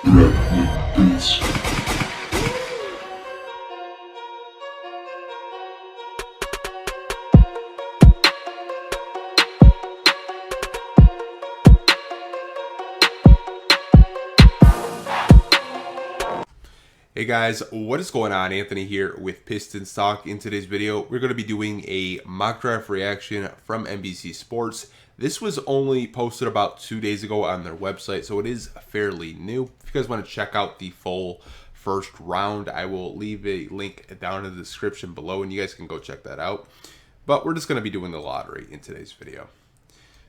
Hey guys, what is going on? Anthony here with Pistons Talk. In today's video, we're going to be doing a mock draft reaction from NBC Sports. This was only posted about 2 days ago on their website, so it is fairly new. If you guys want to check out the full first round, I will leave a link down in the description below, and you guys can go check that out. But we're just going to be doing the lottery in today's video.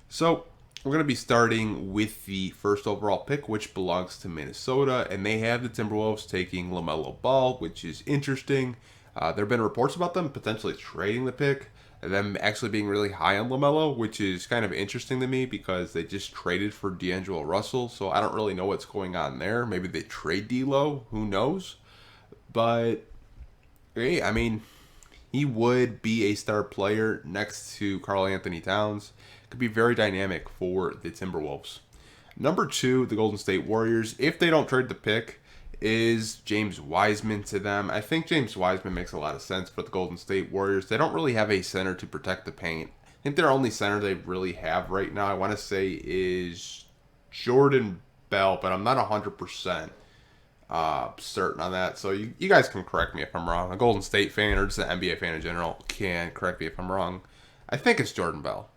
So we're going to be starting with the first overall pick, which belongs to Minnesota, and they have the Timberwolves taking LaMelo Ball, which is interesting. There have been reports about them potentially trading the pick, and them actually being really high on LaMelo, which is kind of interesting to me because they just traded for D'Angelo Russell, so I don't really know what's going on there. Maybe they trade D'Lo, who knows? But, hey, I mean, he would be a star player next to Karl Anthony Towns. Could be very dynamic for the Timberwolves. Number 2, the Golden State Warriors, if they don't trade the pick, is James Wiseman to them. I think James Wiseman makes a lot of sense for the Golden State Warriors. They don't really have a center to protect the paint. I think their only center they really have right now, I want to say, is Jordan Bell, but I'm not 100% certain on that. So you guys can correct me if I'm wrong. A Golden State fan or just an NBA fan in general can correct me if I'm wrong. I think it's Jordan Bell.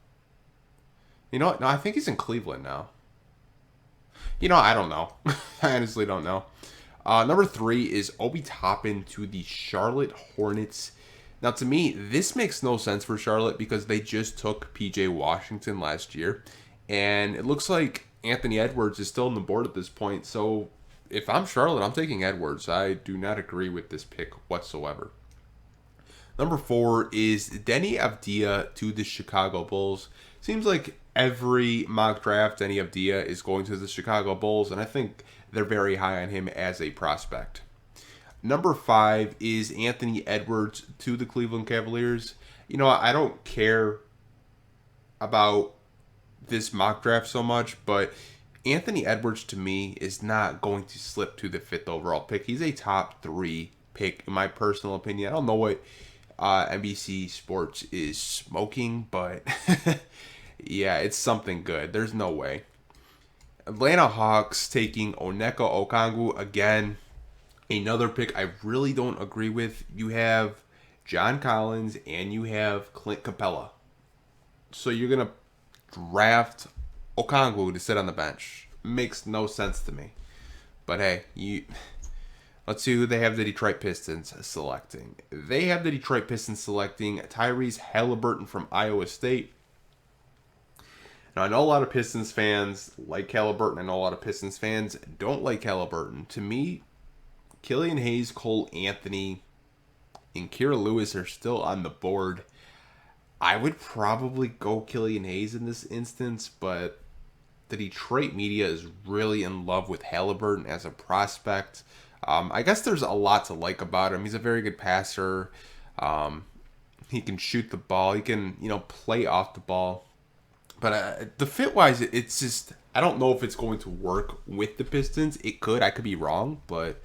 You know what? No, I think he's in Cleveland now. You know, I don't know. I honestly don't know. Number 3 is Obi Toppin to the Charlotte Hornets. Now, to me, this makes no sense for Charlotte because they just took P.J. Washington last year. And it looks like Anthony Edwards is still on the board at this point. So if I'm Charlotte, I'm taking Edwards. I do not agree with this pick whatsoever. Number 4 is Deni Avdija to the Chicago Bulls. Seems like every mock draft, Deni Avdija is going to the Chicago Bulls, and I think they're very high on him as a prospect. Number 5 is Anthony Edwards to the Cleveland Cavaliers. You know, I don't care about this mock draft so much, but Anthony Edwards to me is not going to slip to the 5th overall pick. He's a top 3 pick in my personal opinion. I don't know what NBC Sports is smoking, but yeah, it's something good. There's no way. Atlanta Hawks taking Onyeka Okongwu again. Another pick I really don't agree with. You have John Collins and you have Clint Capella. So you're going to draft Okongwu to sit on the bench. Makes no sense to me. But hey, let's see who they have the Detroit Pistons selecting. They have the Detroit Pistons selecting Tyrese Haliburton from Iowa State. Now, I know a lot of Pistons fans like Haliburton. I know a lot of Pistons fans don't like Haliburton. To me, Killian Hayes, Cole Anthony, and Kira Lewis are still on the board. I would probably go Killian Hayes in this instance, but the Detroit media is really in love with Haliburton as a prospect. I guess there's a lot to like about him. He's a very good passer. He can shoot the ball. He can, play off the ball. But the fit-wise, it's just, I don't know if it's going to work with the Pistons. It could. I could be wrong, but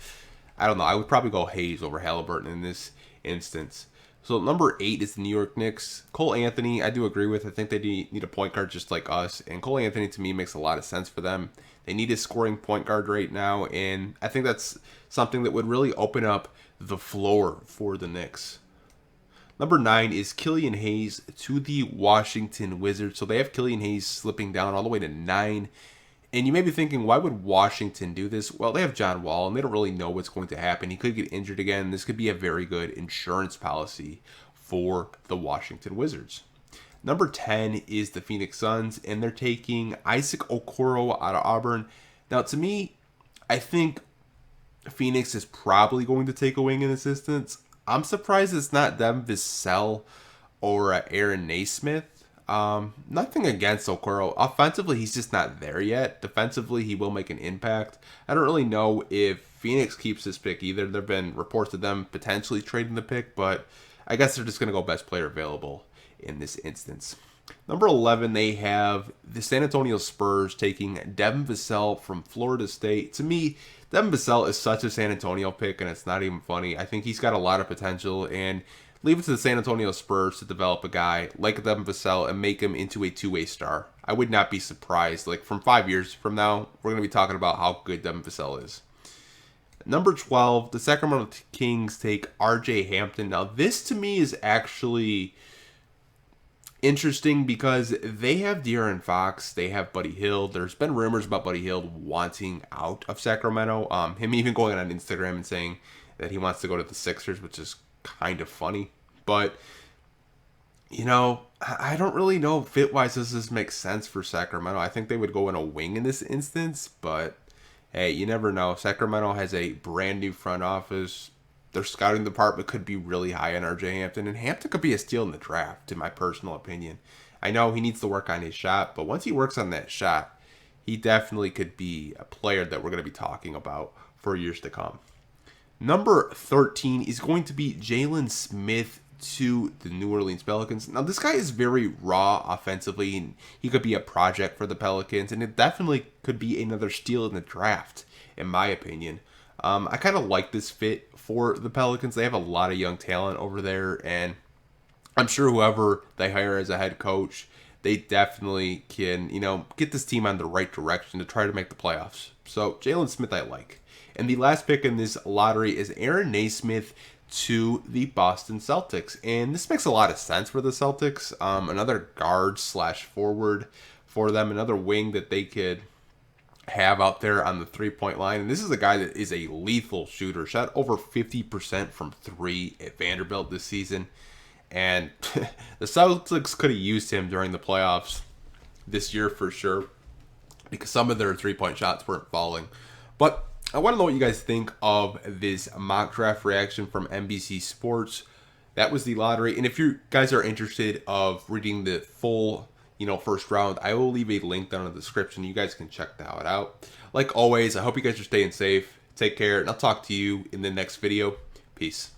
I don't know. I would probably go Hayes over Haliburton in this instance. So number 8 is the New York Knicks. Cole Anthony, I do agree with. I think they need a point guard just like us. And Cole Anthony, to me, makes a lot of sense for them. They need a scoring point guard right now. And I think that's something that would really open up the floor for the Knicks. Number 9 is Killian Hayes to the Washington Wizards. So they have Killian Hayes slipping down all the way to 9. And you may be thinking, why would Washington do this? Well, they have John Wall, and they don't really know what's going to happen. He could get injured again. This could be a very good insurance policy for the Washington Wizards. Number 10 is the Phoenix Suns, and they're taking Isaac Okoro out of Auburn. Now, to me, I think Phoenix is probably going to take a wing in this instance. I'm surprised it's not them, Vassell or Aaron Naismith. Nothing against Okoro. Offensively, he's just not there yet. Defensively, he will make an impact. I don't really know if Phoenix keeps this pick either. There have been reports of them potentially trading the pick, but I guess they're just going to go best player available in this instance. Number 11, they have the San Antonio Spurs taking Devin Vassell from Florida State. To me, Devin Vassell is such a San Antonio pick, and it's not even funny. I think he's got a lot of potential, and leave it to the San Antonio Spurs to develop a guy like Devin Vassell and make him into a two-way star. I would not be surprised. Like, from 5 years from now, we're going to be talking about how good Devin Vassell is. Number 12, the Sacramento Kings take RJ Hampton. Now, this to me is actually interesting because they have De'Aaron Fox, they have Buddy Hield. There's been rumors about Buddy Hield wanting out of Sacramento. Him even going on Instagram and saying that he wants to go to the Sixers, which is kind of funny. But, you know, I don't really know fit-wise does this make sense for Sacramento. I think they would go in a wing in this instance, but hey, you never know. Sacramento has a brand new front office. Their scouting department could be really high on RJ Hampton, and Hampton could be a steal in the draft, in my personal opinion. I know he needs to work on his shot, but once he works on that shot, he definitely could be a player that we're going to be talking about for years to come. Number 13 is going to be Jalen Smith to the New Orleans Pelicans. Now, this guy is very raw offensively, and he could be a project for the Pelicans, and it definitely could be another steal in the draft, in my opinion. I kind of like this fit for the Pelicans. They have a lot of young talent over there, and I'm sure whoever they hire as a head coach, they definitely can, you know, get this team on the right direction to try to make the playoffs. So, Jalen Smith I like. And the last pick in this lottery is Aaron Naismith to the Boston Celtics. And this makes a lot of sense for the Celtics. Another guard slash forward for them. Another wing that they could have out there on the three-point line. And this is a guy that is a lethal shooter. Shot over 50% from three at Vanderbilt this season. And the Celtics could have used him during the playoffs this year for sure, because some of their three-point shots weren't falling. But I want to know what you guys think of this mock draft reaction from NBC Sports. That was the lottery. And if you guys are interested of reading the full, first round, I will leave a link down in the description. You guys can check that out. Like always, I hope you guys are staying safe. Take care, and I'll talk to you in the next video. Peace.